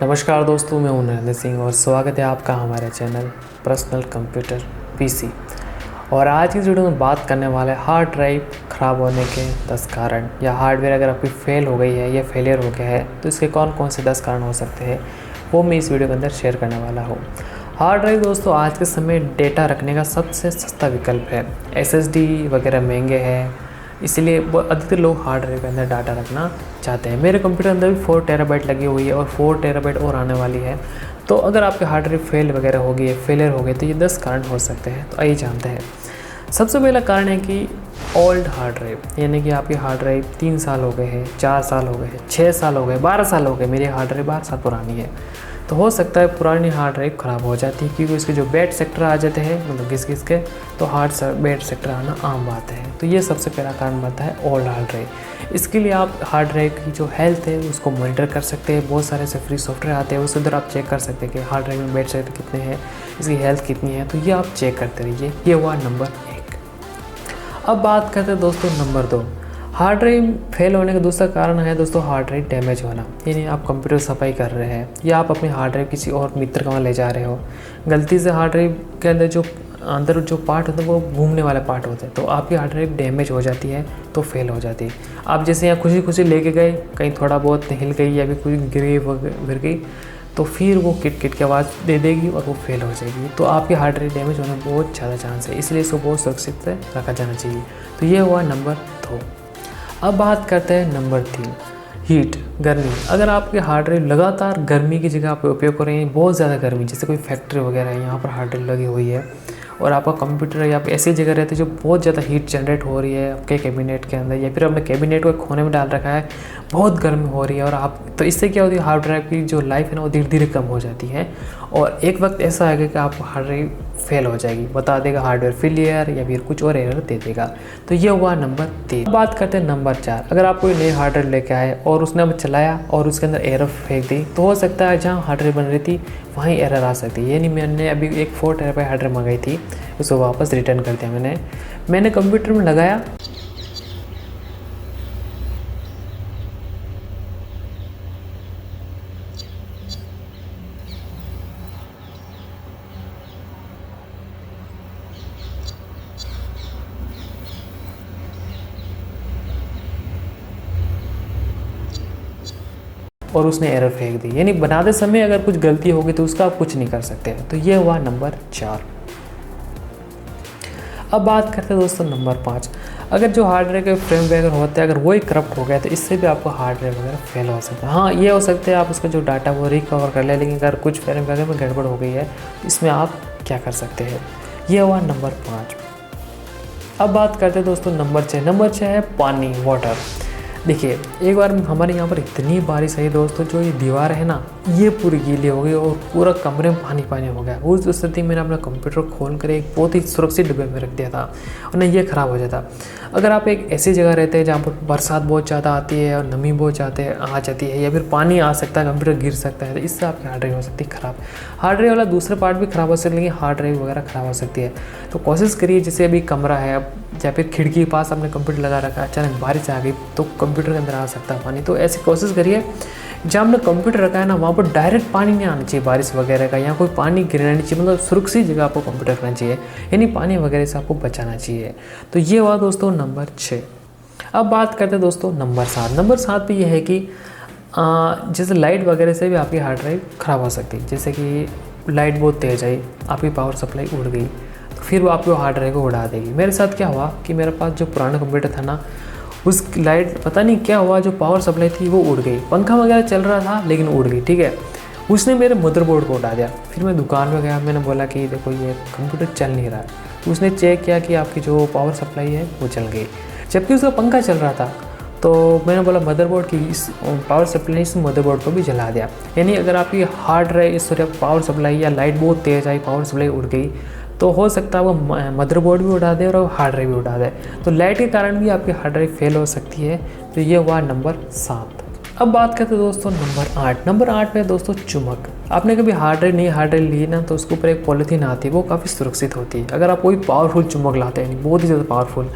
नमस्कार दोस्तों, मैं हूं नरेंद्र सिंह और स्वागत है आपका हमारे चैनल पर्सनल कंप्यूटर पीसी। और आज की वीडियो में बात करने वाले हार्ड ड्राइव ख़राब होने के 10 कारण, या हार्डवेयर अगर आपकी फेल हो गई है या फेलियर हो गया है तो इसके कौन कौन से 10 कारण हो सकते हैं, वो मैं इस वीडियो के अंदर शेयर करने वाला हूँ। हार्ड ड्राइव दोस्तों आज के समय डेटा रखने का सबसे सस्ता विकल्प है। SSD वगैरह महंगे हैं, इसलिए अधिकतर लोग हार्ड ड्राइव के अंदर डाटा रखना चाहते हैं। मेरे कंप्यूटर अंदर भी 4 टेराबाइट लगी हुई है और 4 टेराबाइट और आने वाली है। तो अगर आपके हार्ड ड्राइव फेल वगैरह हो गई है, फेलियर हो गए, तो ये 10 कारण हो सकते हैं। तो आइए जानते हैं। सबसे पहला कारण है कि ओल्ड हार्ड ड्राइव, यानी कि आपकी हार्ड ड्राइव 3 साल हो गए हैं, 4 साल हो गए हैं, 6 साल हो गए, 12 साल हो गए। मेरी हार्ड ड्राइव 12 साल पुरानी है। तो हो सकता है पुरानी हार्ड ड्राइव ख़राब हो जाती है, क्योंकि उसके जो बैड सेक्टर आ जाते हैं, मतलब घिस के, तो बैड सेक्टर आना आम बात है। तो ये सबसे पहला कारण बनता है ओल्ड हार्ड ड्राइव। इसके लिए आप हार्ड ड्राइव की जो हेल्थ है उसको मॉनिटर कर सकते हैं। बहुत सारे ऐसे फ्री सॉफ्टवेयर आते हैं, उसके अंदर आप चेक कर सकते हैं कि हार्ड ड्राइव में बैड सेक्टर कितने हैं, इसकी हेल्थ कितनी है। तो ये आप चेक करते रहिए। ये हुआ नंबर 1। अब बात करते हैं दोस्तों नंबर 2। हार्ड ड्राइव फेल होने का दूसरा कारण है दोस्तों हार्ड ड्राइव डैमेज होना। यानी आप कंप्यूटर सफाई कर रहे हैं या आप अपनी हार्ड ड्राइव किसी और मित्र के वहाँ ले जा रहे हो, गलती से हार्ड ड्राइव के अंदर जो पार्ट होते हैं वो घूमने वाले पार्ट होते हैं, तो आपकी हार्ड ड्राइव डैमेज हो जाती है, तो फेल हो जाती है। आप जैसे यहाँ खुशी खुशी लेके गए, कहीं थोड़ा बहुत हिल गई या फिर कुछ गिर गई, तो फिर वो किट की आवाज़ दे देगी और वो फेल हो जाएगी। तो आपकी हार्ड ड्राइव डैमेज होने का बहुत ज़्यादा चांस है, इसलिए इसको बहुत सुरक्षित से रखा जाना चाहिए। तो ये हुआ नंबर 2। अब बात करते हैं नंबर 3, हीट, गर्मी। अगर आपके हार्ड ड्राइव लगातार गर्मी की जगह आप उपयोग कर रहे हैं, बहुत ज़्यादा गर्मी, जैसे कोई फैक्ट्री वगैरह है, यहाँ पर हार्ड ड्राइव लगी हुई है और आपका कंप्यूटर या आप ऐसी जगह रहते हैं जो बहुत ज़्यादा हीट जनरेट हो रही है आपके कैबिनेट के अंदर, या फिर आपने कैबिनेट को कोने में डाल रखा है, बहुत गर्मी हो रही है, और आप तो इससे क्या होती है, हार्ड ड्राइव की जो लाइफ है ना वो धीरे धीरे कम हो जाती है और एक वक्त ऐसा आएगा कि आपको हार्ड ड्राइव फेल हो जाएगी, बता देगा हार्डवेयर फेलियर या फिर कुछ और एरर दे देगा। तो ये हुआ नंबर 3। बात करते हैं नंबर 4। अगर आप कोई नई हार्ड ड्राइव लेके आए और उसने अब चलाया और उसके अंदर एरर फेंक दी, तो हो सकता है जहाँ हार्ड ड्राइव बन रही थी वहीं एरर आ सकती है। यानी मैंने अभी एक 4 टेराबाइट हार्ड ड्राइव मंगाई थी, उसको वापस रिटर्न कर दिया मैंने कंप्यूटर में लगाया, और उसने एरर फेंक दी। यानी बनाते समय अगर कुछ गलती होगी तो उसका आप कुछ नहीं कर सकते। तो ये हुआ नंबर 4। अब बात करते हैं दोस्तों नंबर 5। अगर जो हार्ड ड्राइव के फ्रेम वगैरह होते हैं, अगर वही करप्ट हो गया तो इससे भी आपको हार्ड ड्राइव वगैरह फेल हो सकता है। हाँ, ये हो सकता है आप उसका जो डाटा वो रिकवर कर ले, लेकिन अगर कुछ फ्रेम वगैरह में गड़बड़ हो गई है तो इसमें आप क्या कर सकते हैं। ये हुआ नंबर 5। अब बात करते हैं दोस्तों नंबर 6। नंबर 6 है पानी, वाटर। देखिए, एक बार हमारे यहाँ पर इतनी बारिश आई दोस्तों, जो ये दीवार है ना ये पूरी गीली हो गई और पूरा कमरे में पानी पानी हो गया। उस स्थिति में मैंने अपना कंप्यूटर खोल कर एक बहुत ही सुरक्षित डिब्बे में रख दिया था, और नहीं ये ख़राब हो जाता। अगर आप एक ऐसी जगह रहते हैं जहाँ पर बरसात बहुत ज़्यादा आती है और नमी बहुत ज़्यादा आ जाती है, या फिर पानी आ सकता है, कंप्यूटर गिर सकता है, तो इससे आपकी हार्ड ड्राइव हो सकती है ख़राब। हार्ड ड्राइव वाला दूसरे पार्ट भी ख़राब हो सकते हैं, लेकिन हार्ड ड्राइव वगैरह ख़राब हो सकती है। तो कोशिश करिए, जैसे अभी कमरा है या फिर खिड़की के पास आपने कंप्यूटर लगा रखा है, अचानक बारिश आ गई तो कंप्यूटर के अंदर आ सकता है पानी। तो ऐसी कोशिश करिए जहाँ आपने कंप्यूटर रखा है ना वहाँ पर डायरेक्ट पानी नहीं आना चाहिए बारिश वगैरह का, या कोई पानी गिरना नहीं चाहिए, मतलब सुरक्षित जगह आपको कंप्यूटर रखना चाहिए, यानी पानी वगैरह से आपको बचाना चाहिए। तो ये हुआ दोस्तों नंबर 6। अब बात करते हैं दोस्तों नंबर 7। नंबर 7 पे ये है कि जैसे लाइट वगैरह से भी आपकी हार्ड ड्राइव ख़राब हो सकती है। जैसे कि लाइट बहुत तेज़ आई, आपकी पावर सप्लाई उड़ गई, तो फिर वो आपको हार्ड ड्राइव को उड़ा देगी। मेरे साथ क्या हुआ कि मेरे पास जो पुराना कंप्यूटर था ना, उस लाइट पता नहीं क्या हुआ, जो पावर सप्लाई थी वो उड़ गई, पंखा वगैरह चल रहा था लेकिन उड़ गई, ठीक है। उसने मेरे मदरबोर्ड को उड़ा दिया। फिर मैं दुकान में गया, मैंने बोला कि देखो ये कंप्यूटर चल नहीं रहा है। तो उसने चेक किया कि आपकी जो पावर सप्लाई है वो चल गई, जबकि उसका पंखा चल रहा था। तो मैंने बोला मदरबोर्ड की इस पावर सप्लाई इस मदरबोर्ड को भी जला दिया। यानी अगर आपकी हार्ड ड्राइव इस तरह पावर सप्लाई या लाइट बहुत तेज़ आई, पावर सप्लाई उड़ गई, तो हो सकता है वो मदरबोर्ड भी उड़ा दे और हार्ड ड्राइव भी उड़ा दे। तो लाइट के कारण भी आपकी हार्ड ड्राइव फेल हो सकती है। तो ये हुआ नंबर 7। अब बात करते हैं दोस्तों नंबर 8। नंबर 8 पे दोस्तों चुम्बक। आपने कभी हार्ड ड्राइव नहीं हार्ड ड्राइव ली ना, तो उसके ऊपर एक पॉलीथीन आती है, वो काफ़ी सुरक्षित होती है। अगर आप कोई पावरफुल चुम्बक लाते हैं, बहुत ही ज़्यादा पावरफुल,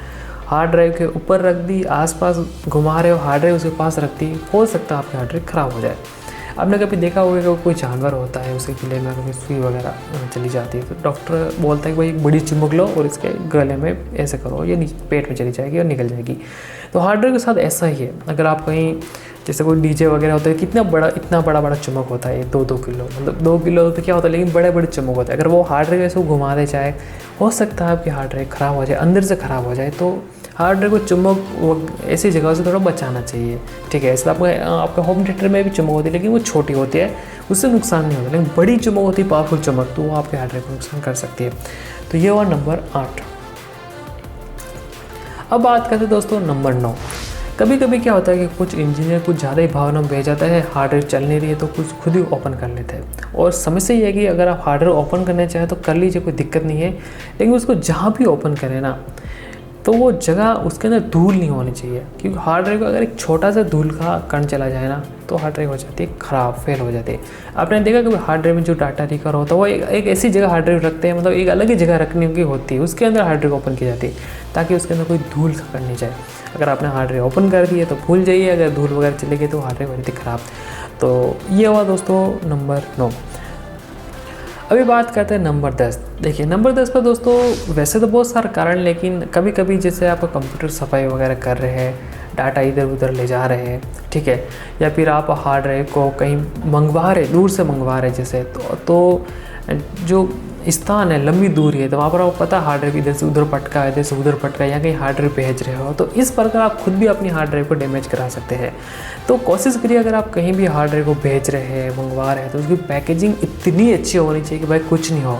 हार्ड ड्राइव के ऊपर रख दी, आसपास घुमा रहे हो, हार्ड ड्राइव उसके पास रख दी, हो सकता है आपकी हार्ड ड्राइव ख़राब हो जाए। आपने कभी देखा होगा कि कोई जानवर होता है, उसके गले में कभी सुई वगैरह चली जाती है तो डॉक्टर बोलता है कि भाई एक बड़ी चिमक लो और इसके गले में ऐसे करो, ये पेट में चली जाएगी और निकल जाएगी। तो हार्ड ड्राइव के साथ ऐसा ही है। अगर आप कहीं जैसे कोई डीजे वगैरह होता है, इतना बड़ा चुम्बक होता है, 2-2 किलो, मतलब 2 किलो तो क्या होता है, लेकिन बड़े चुम्बक होते हैं। अगर वो हार्ड ड्राइव ऐसे घुमा दे जाए, हो सकता है आपकी हार्ड ड्राइव ख़राब हो जाए, अंदर से ख़राब हो जाए। तो हार्ड ड्राइव को चुम्बक ऐसी जगह से थोड़ा बचाना चाहिए, ठीक है। ऐसे आपका होम थिएटर में भी चुम्बक होती है, लेकिन वो छोटी होती है, उससे नुकसान नहीं होता। लेकिन बड़ी चुम्बक होती है, पावरफुल चुम्बक, तो वो आपके हार्ड ड्राइव को नुकसान कर सकती है। तो ये हुआ नंबर 8। अब बात करते हैं दोस्तों नंबर 9। कभी कभी क्या होता है कि कुछ इंजीनियर कुछ ज़्यादा ही भावना में बह जाता है, हार्ड ड्राइव चल नहीं रही है तो कुछ खुद ही ओपन कर लेते हैं। और समस्या ये है कि अगर आप हार्ड ड्राइव ओपन करना चाहें तो कर लीजिए, कोई दिक्कत नहीं है, लेकिन उसको जहाँ भी ओपन करें ना, तो वो जगह उसके अंदर धूल नहीं होनी चाहिए। क्योंकि हार्ड ड्राइव का अगर एक छोटा सा धूल का कण चला जाए ना, तो हार्ड ड्राइव हो जाती है ख़राब, फेल हो जाती है। आपने देखा कि हार्ड ड्राइव में जो डाटा रिकवर होता है वो एक ऐसी जगह हार्ड ड्राइव रखते हैं, मतलब एक अलग ही जगह रखने की होती है, उसके अंदर हार्ड ड्राइव ओपन की जाती है ताकि उसके अंदर कोई धूल का कण नहीं जाए। अगर आपने हार्ड ड्राइव ओपन कर दी है तो भूल जाइए, अगर धूल वगैरह चली गई तो हार्ड ड्राइव हो जाती है ख़राब। तो ये हुआ दोस्तों नंबर 9। अभी बात करते हैं नंबर 10। देखिए नंबर 10 पर दोस्तों वैसे तो बहुत सारे कारण, लेकिन कभी कभी जैसे आपका कंप्यूटर सफाई वगैरह कर रहे हैं, डाटा इधर उधर ले जा रहे हैं, ठीक है, या फिर आप हार्ड ड्राइव को कहीं मंगवा रहे, दूर से मंगवा रहे जैसे, तो जो स्थान है लंबी दूरी है, तो वहाँ पर आपको पता हार्ड ड्राइव इधर से उधर पटका है, इधर से उधर पटका है, या कहीं हार्ड ड्राइव भेज रहे हो, तो इस प्रकार आप खुद भी अपनी हार्ड ड्राइव को डैमेज करा सकते हैं। तो कोशिश करिए अगर आप कहीं भी हार्ड ड्राइव को भेज रहे हैं, मंगवा रहे हैं, तो उसकी पैकेजिंग इतनी अच्छी होनी चाहिए कि भाई कुछ नहीं हो।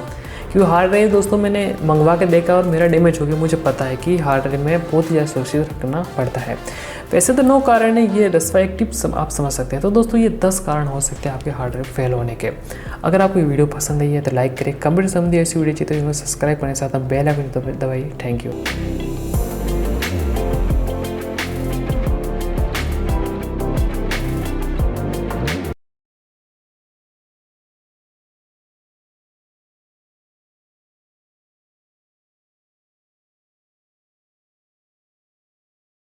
क्योंकि हार्ड ड्राइव दोस्तों मैंने मंगवा के देखा और मेरा डैमेज हो गया, मुझे पता है कि हार्ड ड्राइव में बहुत ही ज़्यादा सुरक्षित रखना पड़ता है। वैसे तो 9 कारण है, ये 10वां एक टिप आप समझ सकते हैं। तो दोस्तों ये 10 कारण हो सकते हैं आपके हार्ड ड्राइव फेल होने के। अगर आपको ये वीडियो पसंद आई है तो लाइक करें, कमेंट समझिए, ऐसी वीडियो चाहिए तो सब्सक्राइब करने के साथ बेल आइकन दबाइए। Thank you.